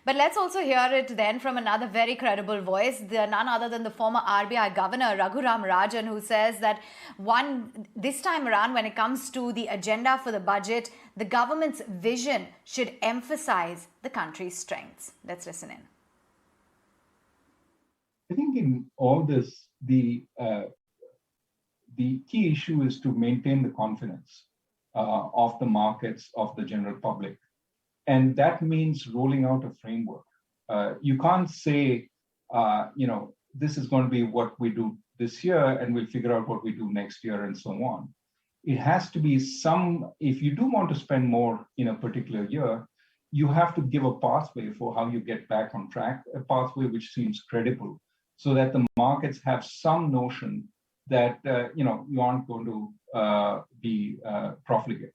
But let's also hear it then from another very credible voice, none other than the former RBI Governor Raghuram Rajan, who says that this time around, when it comes to the agenda for the budget, the government's vision should emphasize the country's strengths. Let's listen in. I think in all this, the key issue is to maintain the confidence of the markets, of the general public. And that means rolling out a framework. You can't say, this is going to be what we do this year and we'll figure out what we do next year and so on. It has to be if you do want to spend more in a particular year, you have to give a pathway for how you get back on track, a pathway which seems credible, so that the markets have some notion that, you aren't going to be profligate.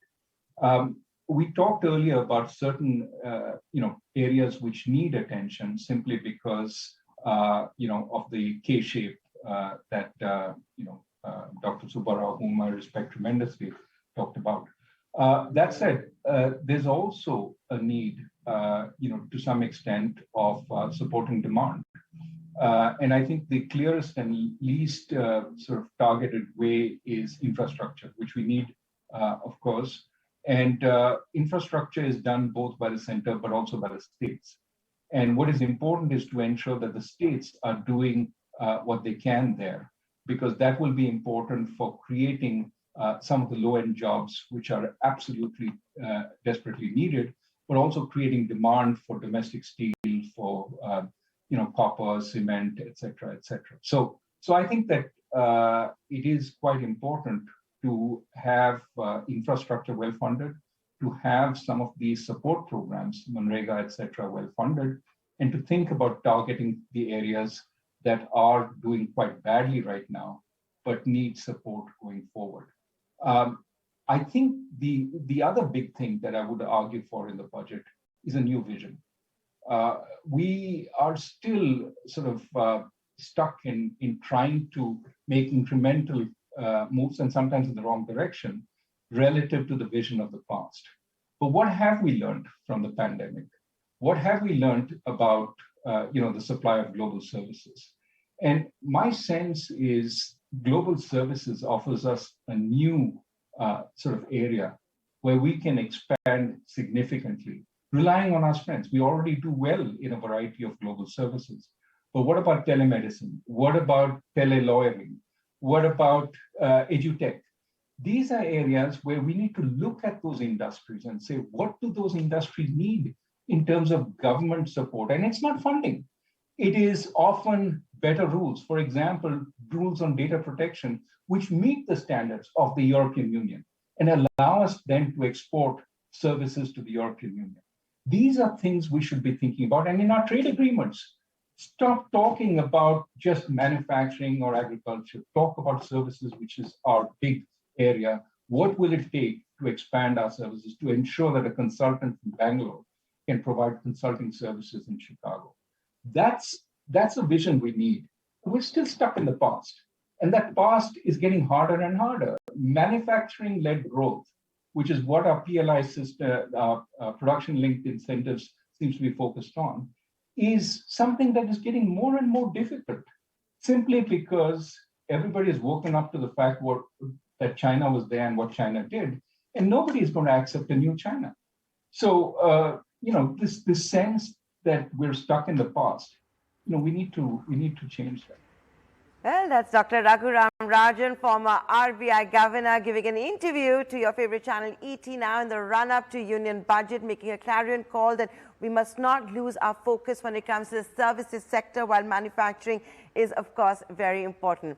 We talked earlier about certain, areas which need attention simply because, of the K-shape that, Dr. Subbarao, whom I respect tremendously, talked about. That said, there's also a need, to some extent of supporting demand. And I think the clearest and least sort of targeted way is infrastructure, which we need, of course. And infrastructure is done both by the center, but also by the states. And what is important is to ensure that the states are doing what they can there, because that will be important for creating some of the low-end jobs, which are absolutely desperately needed, but also creating demand for domestic steel, for copper, cement, et cetera, et cetera. So I think that it is quite important to have infrastructure well-funded, to have some of these support programs, Manrega, et cetera, well-funded, and to think about targeting the areas that are doing quite badly right now, but need support going forward. I think the other big thing that I would argue for in the budget is a new vision. We are still sort of stuck in trying to make incremental moves, and sometimes in the wrong direction, relative to the vision of the past. But what have we learned from the pandemic? What have we learned about the supply of global services? And my sense is global services offers us a new sort of area where we can expand significantly, relying on our strengths. We already do well in a variety of global services. But what about telemedicine? What about tele-lawyering? What about edutech? These are areas where we need to look at those industries and say, what do those industries need in terms of government support? And it's not funding. It is often better rules. For example, rules on data protection, which meet the standards of the European Union and allow us then to export services to the European Union. These are things we should be thinking about. And in our trade agreements, stop talking about just manufacturing or agriculture. Talk about services, which is our big area. What will it take to expand our services to ensure that a consultant from Bangalore can provide consulting services in Chicago? That's a vision we need. We're still stuck in the past. And that past is getting harder and harder. Manufacturing-led growth, which is what our PLI system, production-linked incentives seems to be focused on, is something that is getting more and more difficult, simply because everybody has woken up to the fact that China was there and what China did, and nobody is going to accept a new China. So, this sense that we're stuck in the past, we need to change that. Well, that's Dr. Raghuram Rajan, former RBI Governor, giving an interview to your favorite channel, ET, now in the run-up to Union Budget, making a clarion call that we must not lose our focus when it comes to the services sector, while manufacturing is, of course, very important.